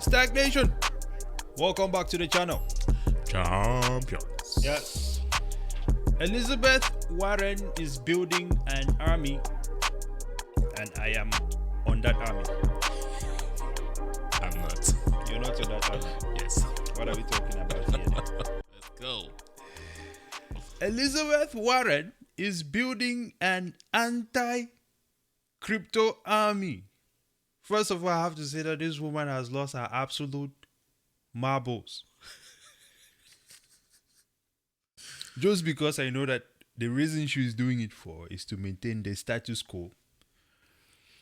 STAKK Nation, welcome back to the channel. Champions. Yes. Elizabeth Warren is building an army, and I am on that army. I'm not. You're not on that army. Yes. What are we talking about here? Let's go. Elizabeth Warren is building an anti-crypto army. First of all, I have to say that this woman has lost her absolute marbles. Just because I know that the reason she's doing it for is to maintain the status quo,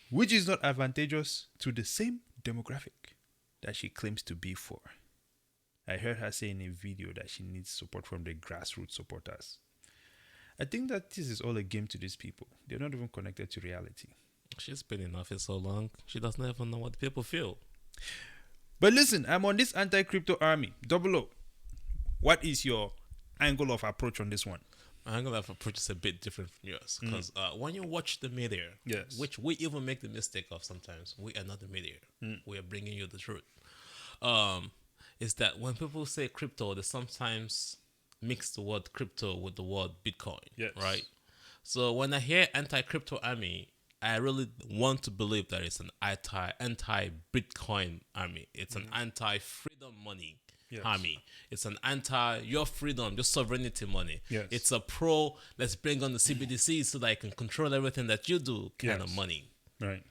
which is not advantageous to the same demographic that she claims to be for. I heard her say in a video that she needs support from the grassroots supporters. I think that this is all a game to these people. They're not even connected to reality. She's been in office so long, she doesn't even know what people feel. But listen, I'm on this anti-crypto army. Double O. What is your angle of approach on this one? My angle of approach is a bit different from yours. Because when you watch the media, Yes. which we even make the mistake of sometimes, we are not the media. We are bringing you the truth. Is that when people say crypto, they sometimes mix the word crypto with the word Bitcoin. Yes. Right? So when I hear anti-crypto army, I really want to believe that it's an anti-Bitcoin army. It's an anti-freedom money army. It's an anti-your freedom, your sovereignty money. Yes. It's a pro, let's bring on the CBDC so that I can control everything that you do kind of money. Right.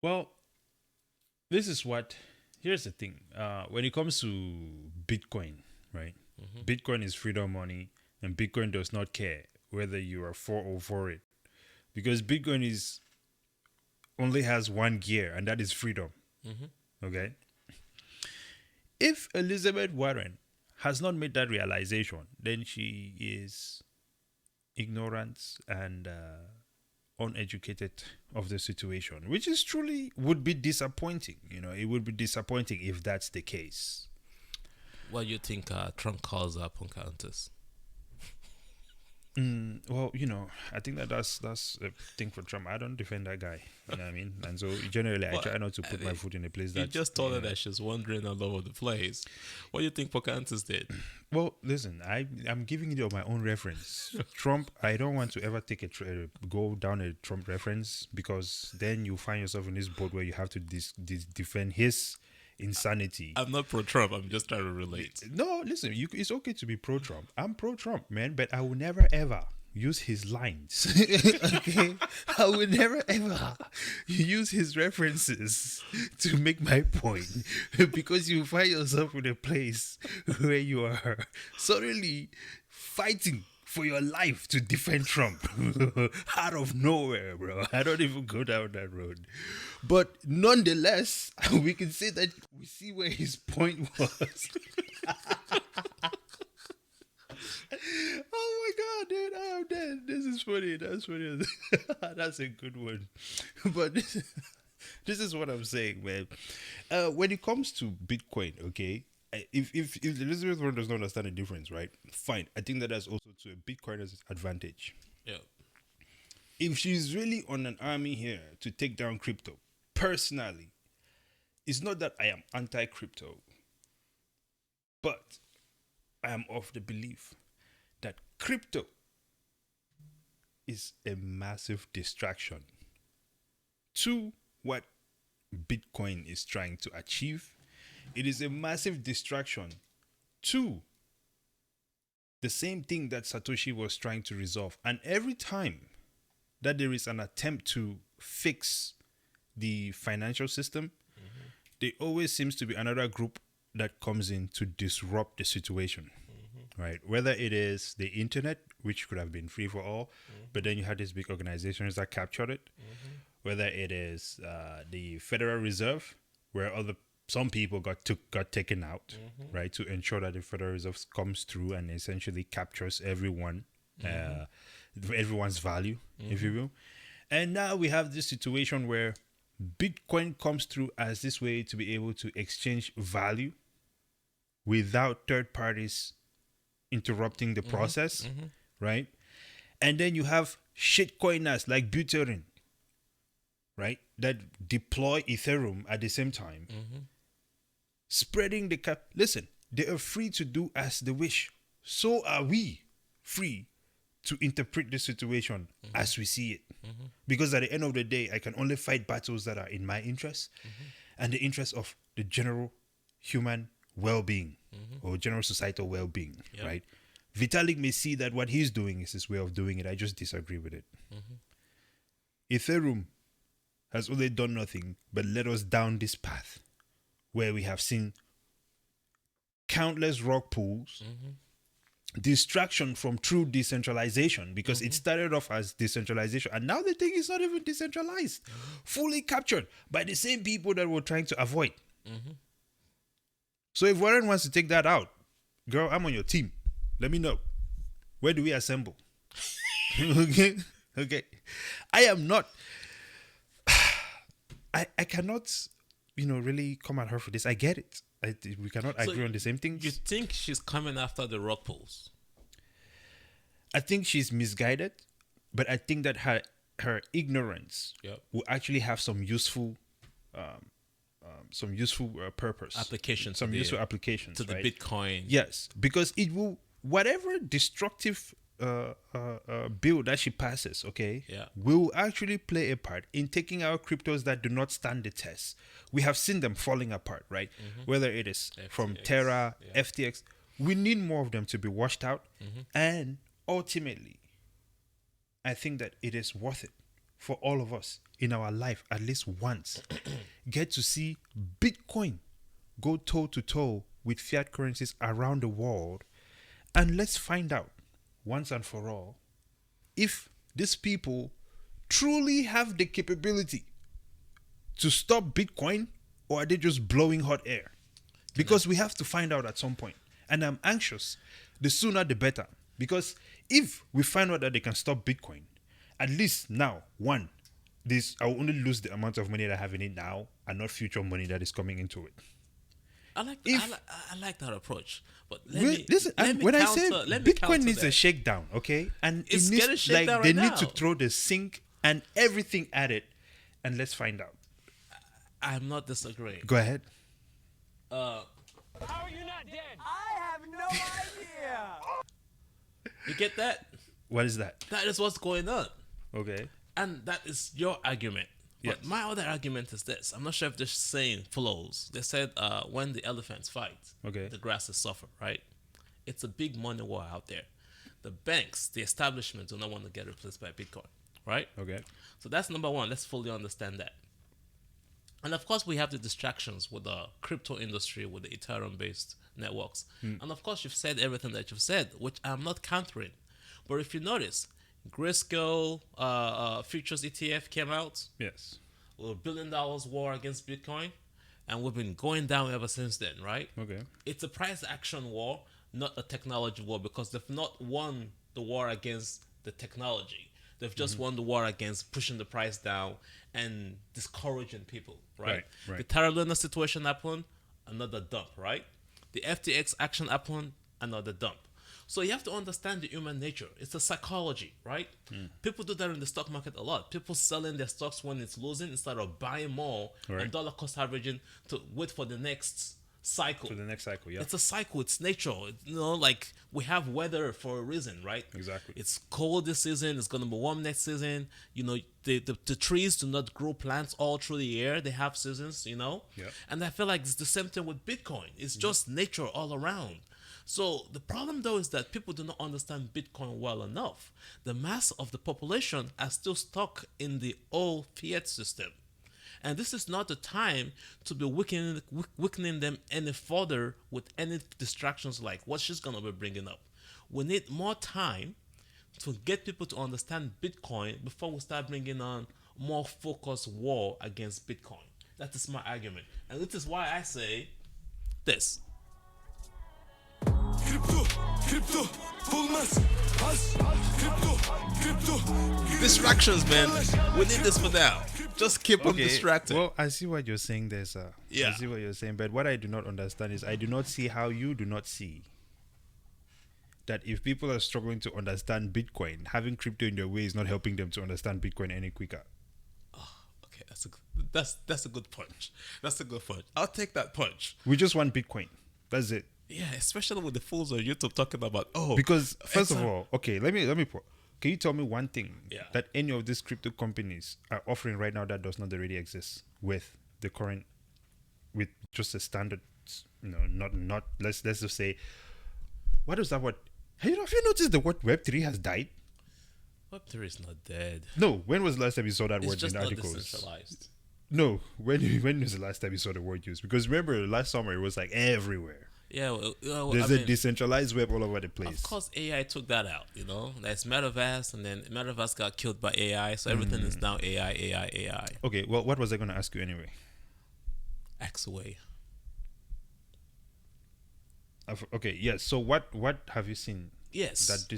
Well, here's the thing. When it comes to Bitcoin, right? Bitcoin is freedom money, and Bitcoin does not care whether you are for or for it, because Bitcoin only has one gear, and that is freedom. Okay. If Elizabeth Warren has not made that realization, then she is ignorant and uneducated of the situation, which is truly would be disappointing. You know, it would be disappointing if that's the case. What do you think Trump calls Pocahontas? Well, you know, I think that's a thing for Trump. I don't defend that guy. You know what I mean? And so generally, I try not to put my foot in a place that you just told her that she's wandering all over the place. What do you think Pocahontas did? Well, listen, I'm giving you my own reference. Trump, I don't want to ever take go down a Trump reference, because then you find yourself in this boat where you have to defend his insanity. I'm not pro-Trump. I'm just trying to relate. No, listen, it's okay to be pro-Trump. I'm pro-Trump, man, but I will never ever use his lines. Okay? I will never ever use his references to make my point, because you find yourself in a place where you are suddenly fighting for your life to defend Trump out of nowhere, bro. I don't even go down that road. But nonetheless, we can say that we see where his point was. Oh my God, dude, I am dead. This is funny. That's funny. That's a good one. But this is what I'm saying, man. When it comes to Bitcoin, okay, if Elizabeth Warren does not understand the difference, right? Fine. I think that's also to a Bitcoiner's advantage. Yeah. If she's really on an army here to take down crypto, personally, it's not that I am anti-crypto, but I am of the belief that crypto is a massive distraction to what Bitcoin is trying to achieve. It is a massive distraction to the same thing that Satoshi was trying to resolve. And every time that there is an attempt to fix the financial system, there always seems to be another group that comes in to disrupt the situation, right? Whether it is the internet, which could have been free for all, but then you had these big organizations that captured it. Whether it is the Federal Reserve, where some people got taken out, right, to ensure that the Federal Reserve comes through and essentially captures everyone's value, if you will. And now we have this situation where Bitcoin comes through as this way to be able to exchange value without third parties interrupting the process, right? And then you have shitcoiners like Buterin, right? that deploy Ethereum at the same time, spreading the cap. Listen, they are free to do as they wish. So are we free to interpret the situation as we see it. Because at the end of the day, I can only fight battles that are in my interest and the interest of the general human well-being or general societal well-being, right? Vitalik may see that what he's doing is his way of doing it. I just disagree with it. Ethereum has only done nothing but led us down this path where we have seen countless rock pools, distraction from true decentralization, because it started off as decentralization and now the thing is not even decentralized, fully captured by the same people that we're trying to avoid. So if Warren wants to take that out, girl, I'm on your team. Let me know. Where do we assemble? Okay. I am not. I cannot, really come at her for this. I get it. We cannot agree on the same things. You think she's coming after the rock pools? I think she's misguided, but I think that her ignorance will actually have some useful purpose. Applications. Some useful applications. To the right? Bitcoin. Yes, because it will, whatever destructive bill that she passes, will actually play a part in taking our cryptos that do not stand the test. We have seen them falling apart, right? Whether it is FTX, from Terra, FTX, we need more of them to be washed out. And ultimately, I think that it is worth it for all of us in our life, at least once, get to see Bitcoin go toe to toe with fiat currencies around the world. And let's find out once and for all if these people truly have the capability to stop Bitcoin, or are they just blowing hot air? Because we have to find out at some point. And I'm anxious. The sooner the better. Because if we find out that they can stop Bitcoin, at least now, one, I will only lose the amount of money that I have in it now and not future money that is coming into it. I like that approach. But listen, when I say Bitcoin needs a shakedown, okay? And it's it needs, like they need to throw the sink and everything at it, and let's find out. I'm not disagreeing. Go ahead. How are you not dead? I have no idea. You get that? What is that? That is what's going on. Okay. And that is your argument. Yes. But my other argument is this. I'm not sure if this saying flows. They said when the elephants fight, the grasses suffer, right? It's a big money war out there. The banks, the establishment do not want to get replaced by Bitcoin, right? Okay. So that's number one. Let's fully understand that. And of course, we have the distractions with the crypto industry, with the Ethereum-based networks. And of course, you've said everything that you've said, which I'm not countering. But if you notice, Grayscale futures ETF came out. Yes. With $1 billion war against Bitcoin. And we've been going down ever since then, right? Okay. It's a price action war, not a technology war, because they've not won the war against the technology. They've just won the war against pushing the price down and discouraging people, right? The Terra Luna situation happened, another dump, right? The FTX action happened, another dump. So you have to understand the human nature. It's a psychology, right? People do that in the stock market a lot. People selling their stocks when it's losing instead of buying more and dollar cost averaging to wait for the next cycle. For the next cycle, yeah. It's a cycle. It's nature. Like we have weather for a reason, right? Exactly. It's cold this season. It's going to be warm next season. The trees do not grow plants all through the year. They have seasons, Yeah. And I feel like it's the same thing with Bitcoin. It's just nature all around. So the problem though is that people do not understand Bitcoin well enough. The mass of the population are still stuck in the old fiat system. And this is not the time to be weakening them any further with any distractions like what she's going to be bringing up. We need more time to get people to understand Bitcoin before we start bringing on more focused war against Bitcoin. That is my argument. And this is why I say this. Crypto, distractions, man. We need this for now. Just keep them distracted. Well, I see what you're saying there, sir. I see what you're saying. But what I do not understand is I do not see how you do not see that if people are struggling to understand Bitcoin, having crypto in their way is not helping them to understand Bitcoin any quicker. Oh, okay. That's a good punch. That's a good punch. I'll take that punch. We just want Bitcoin. That's it. Yeah, especially with the fools on YouTube talking about Because first of all, okay, let me can you tell me one thing Yeah. that any of these crypto companies are offering right now that does not already exist with the current, with just a standard, not let's just say, what is that word? Have you noticed the word Web3 has died? Web3 is not dead. No, when was the last time you saw that It's word just in not articles? decentralized. No, when was the last time you saw the word used? Because remember last summer it was like everywhere. Yeah, There's a decentralized web all over the place. Of course, AI took that out. There's metaverse, and then metaverse got killed by AI, so everything is now AI, AI, AI. Okay, well, what was I going to ask you anyway? X away. Okay, yes. So what have you seen? Yes. That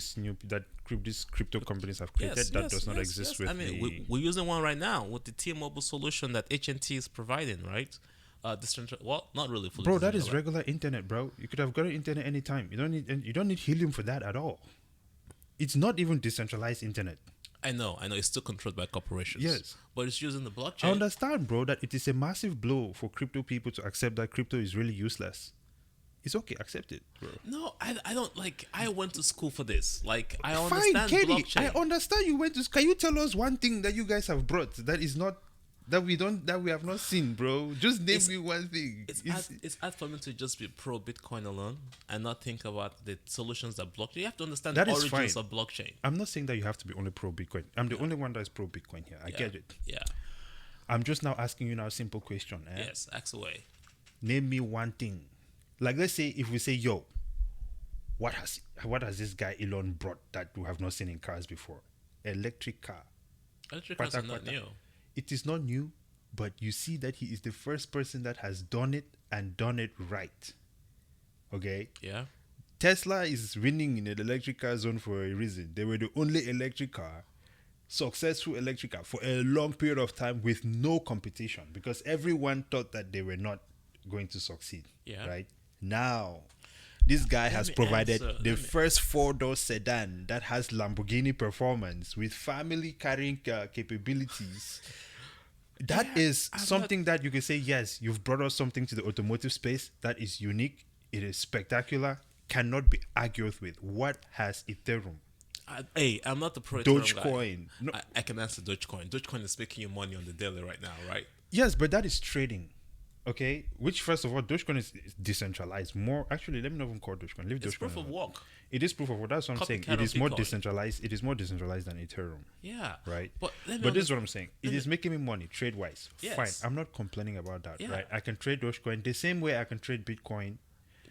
these crypto companies have created that does not exist with. I mean, we're using one right now with the T-Mobile solution that HNT is providing, right? Well, not really fully. Bro, that is regular internet, bro. You could have got internet anytime. You don't need helium for that at all. It's not even decentralized internet. I know. It's still controlled by corporations. Yes, but it's using the blockchain. I understand, bro, that it is a massive blow for crypto people to accept that crypto is really useless. It's okay, accept it, bro. No, I don't like. I went to school for this. Like, I Fine, understand Katie, blockchain. I understand you went to. Can you tell us one thing that you guys have brought that is not that we have not seen, bro? Just name me one thing. It's hard for me to just be pro Bitcoin alone and not think about the solutions that blockchain. You have to understand That the is origins fine. of blockchain. I'm not saying that you have to be only pro Bitcoin. I'm the only one that is pro Bitcoin here. I get it. Yeah. I'm just now asking you now a simple question. Yes, ask away. Name me one thing. Like, let's say if we say, yo, what has this guy Elon brought that we have not seen in cars before? Electric car. Electric cars are not new. It is not new, but you see that he is the first person that has done it and done it right. Okay? Yeah. Tesla is winning in an electric car zone for a reason. They were the only successful electric car for a long period of time with no competition because everyone thought that they were not going to succeed. Yeah. Right? Now, this guy has provided the first four-door sedan that has Lamborghini performance with family carrying capabilities. That is something that you can say, yes, you've brought us something to the automotive space that is unique. It is spectacular. Cannot be argued with. What has Ethereum? I'm not the pro Ethereum Dogecoin. guy. No. I can answer Dogecoin. Dogecoin is making you money on the daily right now, right? Yes, but that is trading. Okay, which first of all, Dogecoin is decentralized. More actually, let me not even call Dogecoin. Leave It's Dogecoin proof of alone. work. It is proof of work. That's what I'm saying. Copycat It is of more Bitcoin. decentralized. It is more decentralized than Ethereum. Yeah. Right. But this is what I'm saying. It is making me money trade wise. Yes. Fine. I'm not complaining about that. Yeah. Right. I can trade Dogecoin the same way I can trade Bitcoin.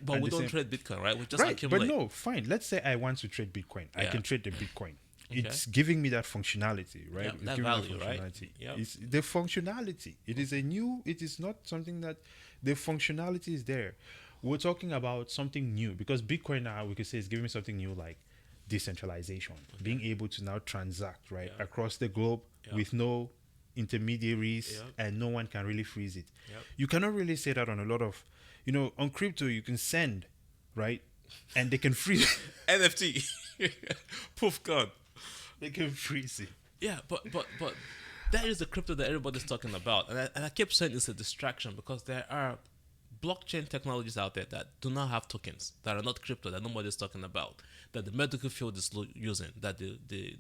But we don't trade Bitcoin, right? We just right. accumulate. But no, fine. Let's say I want to trade Bitcoin. I Yeah. can trade the Bitcoin. Okay. It's giving me that functionality, right? Yeah, It's that giving me value, right? Yep. It's the functionality. It is not something that the functionality is there. We're talking about something new because Bitcoin now we could say is giving me something new like decentralization, being able to now transact right across the globe with no intermediaries and no one can really freeze it. You cannot really say that on a lot of, on crypto you can send, right? And they can freeze NFT. Poof gone. They can freeze it. Yeah, but that is the crypto that everybody's talking about, and I keep saying it's a distraction because there are blockchain technologies out there that do not have tokens, that are not crypto, that nobody's talking about, that the medical field is using, that the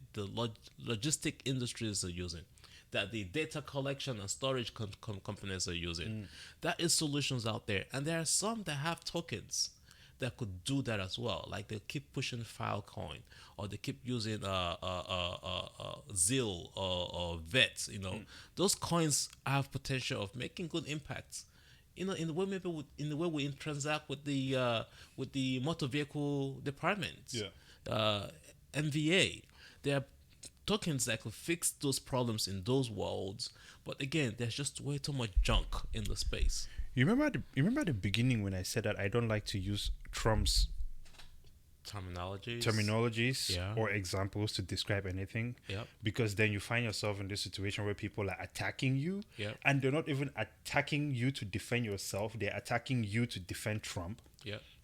logistic industries are using, that the data collection and storage companies are using. That is solutions out there, and there are some that have tokens that could do that as well. Like they keep pushing Filecoin, or they keep using ZIL or VET. Those coins have potential of making good impacts. In the way we transact with the motor vehicle departments. MVA. There are tokens that could fix those problems in those worlds. But again, there's just way too much junk in the space. You remember at the beginning when I said that I don't like to use Trump's terminologies or examples to describe anything because then you find yourself in this situation where people are attacking you and they're not even attacking you to defend yourself, they're attacking you to defend Trump.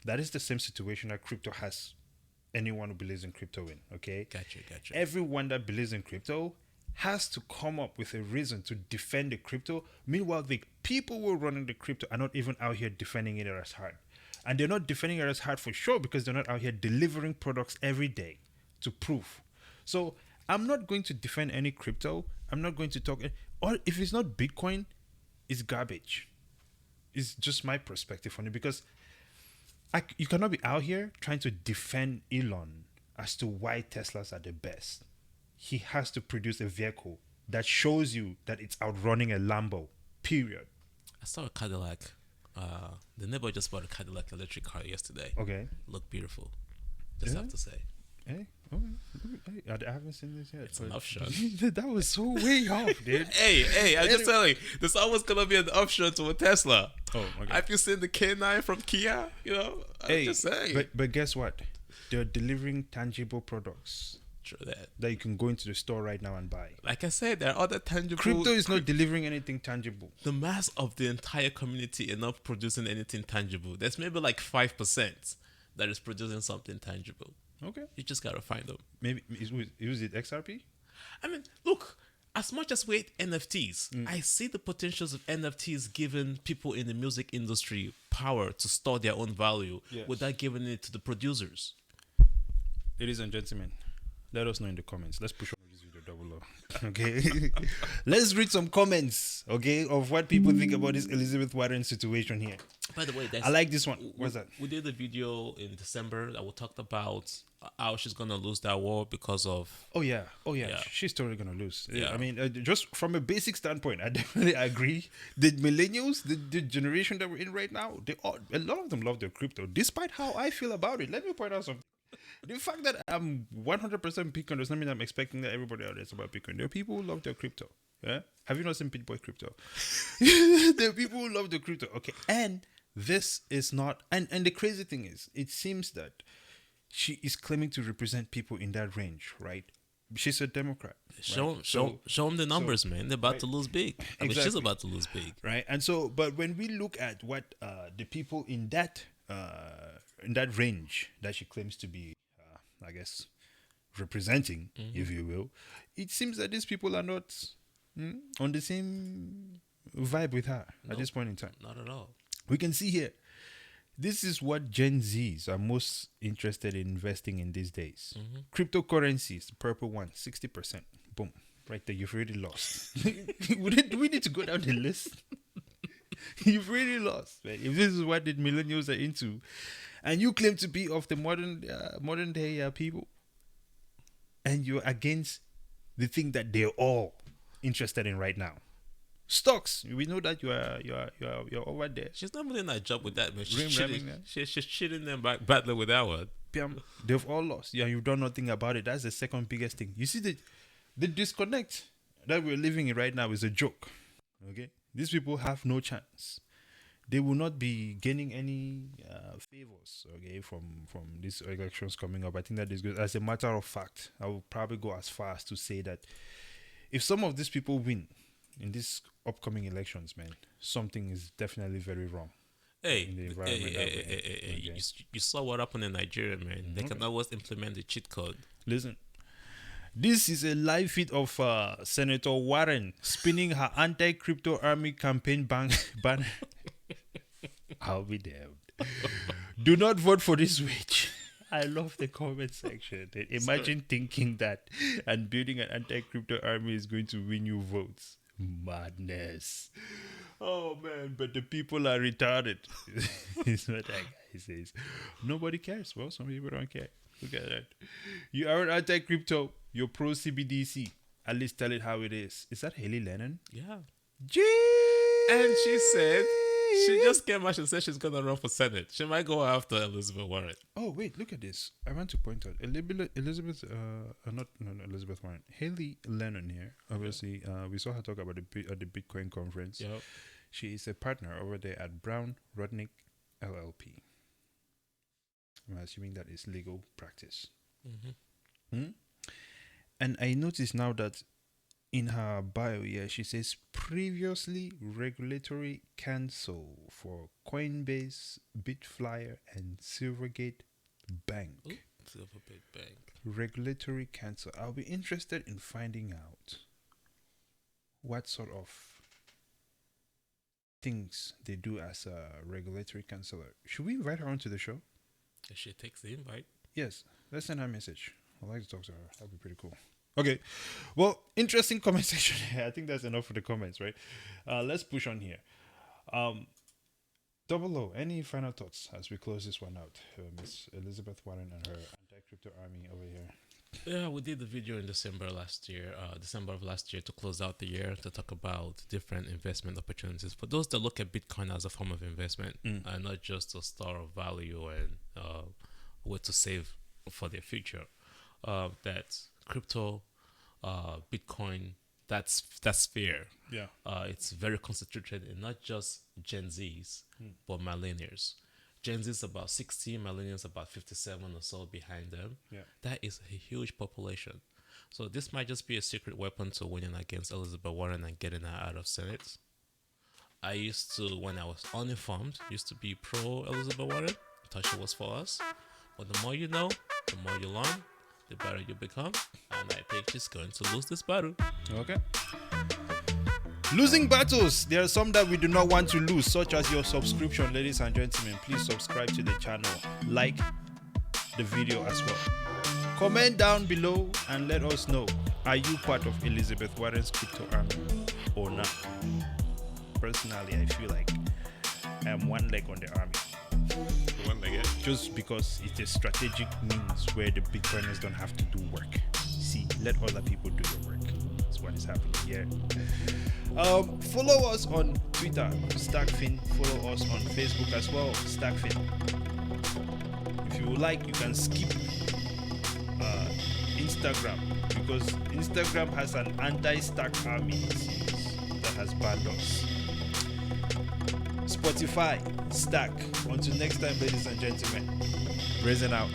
That is the same situation that crypto has anyone who believes in crypto in. Okay, Gotcha. Everyone that believes in crypto has to come up with a reason to defend the crypto. Meanwhile, the people who are running the crypto are not even out here defending it as hard. And they're not defending it as hard for sure because they're not out here delivering products every day to prove. So I'm not going to defend any crypto. I'm not going to talk. Or if it's not Bitcoin, it's garbage. It's just my perspective on it because you cannot be out here trying to defend Elon as to why Teslas are the best. He has to produce a vehicle that shows you that it's outrunning a Lambo. Period. I saw a Cadillac. The neighbor just bought a Cadillac electric car yesterday. Okay. Looked beautiful. Just have to say. Hey, okay. I haven't seen this yet. It's an offshot. That was so way off, dude. Hey, I'm just telling you, there's always gonna be an offshot to a Tesla. Oh my God. Have you seen the K9 from Kia? You know, I'm just saying. But guess what? They're delivering tangible products True that you can go into the store right now and buy. Like I said, there are other tangible. Crypto is not delivering anything tangible. The mass of the entire community is not producing anything tangible. There's maybe like 5% that is producing something tangible. Okay. You just gotta find them. Maybe is it XRP? I mean, look, as much as we hate NFTs, I see the potentials of NFTs giving people in the music industry power to store their own value without giving it to the producers. Ladies and gentlemen, let us know in the comments. Let's push on this video double up. Okay. Let's read some comments, okay, of what people think about this Elizabeth Warren situation here. By the way, I like this one. What's that? We did a video in December that we talked about how she's gonna lose that war because of. Oh yeah. She's totally gonna lose. Yeah. I mean, just from a basic standpoint, I definitely agree. The millennials, the generation that we're in right now, a lot of them love their crypto, despite how I feel about it. Let me point out something. The fact that I'm 100% Bitcoin does not mean I'm expecting that everybody out there is about Bitcoin. There are people who love their crypto. Yeah, have you not seen Pit Boy Crypto? There are people who love the crypto. Okay, and this is not. And the crazy thing is, it seems that she is claiming to represent people in that range, right? She's a Democrat. Show them the numbers, man. They're about to lose big. I mean, she's about to lose big, right? And so, but when we look at what the people in that range that she claims to be, I guess, representing, if you will, it seems that these people are not on the same vibe with her at this point in time. Not at all. We can see here, this is what Gen Zs are most interested in investing in these days. Cryptocurrencies, the purple one, 60%. Boom. Right there, you've already lost. Do we need to go down the list? You've really lost, man. If this is what the millennials are into, and you claim to be of the modern day people, and you're against the thing that they're all interested in right now, stocks. We know that you're over there. She's not doing that job with that, man. She's cheating them back badly with that one. They've all lost. Yeah, you've done nothing about it. That's the second biggest thing. You see, the disconnect that we're living in right now is a joke. Okay, these people have no chance. They will not be gaining any favors, okay, from these elections coming up. I think that is good. As a matter of fact, I will probably go as far as to say that if some of these people win in these upcoming elections, man, something is definitely very wrong. In the environment you saw what happened in Nigeria, man. They can always implement the cheat code. Listen, this is a live feed of Senator Warren spinning her anti-crypto army campaign banner. I'll be damned. Do not vote for this witch. I love the comment section. Imagine thinking that and building an anti-crypto army is going to win you votes. Madness. Oh man, but the people are retarded. It's what that guy says. Nobody cares. Well, some people don't care. Look at that. You are an anti-crypto. You're pro-CBDC. At least tell it how it is. Is that Haley Lennon? Yeah. Gee! And she said she just came out and said she's gonna run for Senate. She might go after Elizabeth Warren. Oh wait, look at this. I want to point out Elizabeth Warren. Haley Lennon here. Obviously, we saw her talk about at the Bitcoin conference. Yep. She is a partner over there at Brown Rudnick LLP. I'm assuming that is legal practice. And I notice now that in her bio, she says previously regulatory counsel for Coinbase, Bitflyer, and Silvergate Bank. Silvergate Bank. Regulatory counsel. I'll be interested in finding out what sort of things they do as a regulatory counselor. Should we invite her onto the show? If she takes the invite. Yes, let's send her a message. I'd like to talk to her. That'd be pretty cool. Okay, well, interesting comment section here. I think that's enough for the comments, right? Let's push on here. Double O, any final thoughts as we close this one out? Miss Elizabeth Warren and her anti-crypto army over here. Yeah, we did the video in December of last year to close out the year to talk about different investment opportunities for those that look at Bitcoin as a form of investment and not just a store of value and way to save for their future. That crypto, Bitcoin, that's fair. Yeah. It's very concentrated in not just Gen Zs, but millennials. Gen Z is about 60, millennials about 57 or so behind them. Yeah. That is a huge population. So this might just be a secret weapon to winning against Elizabeth Warren and getting her out of Senate. I used to, when I was uninformed, used to be pro Elizabeth Warren. Thought she was for us. But the more you know, the more you learn, the better you become. And I think she's going to lose this battle. Okay. Losing battles. There are some that we do not want to lose, such as your subscription, ladies and gentlemen. Please subscribe to the channel. Like the video as well. Comment down below and let us know. Are you part of Elizabeth Warren's crypto army or not? Personally, I feel like I am one leg on the army. One leg. Just because it's a strategic means where the Bitcoiners don't have to do work. See, let other people do the work. That's what is happening here. Follow us on Twitter, STAKKFin. Follow us on Facebook as well, STAKKFin. If you like, you can skip Instagram, because Instagram has an anti-STAKK army that has banned us. Spotify, STAKK. Until next time, ladies and gentlemen, raising out.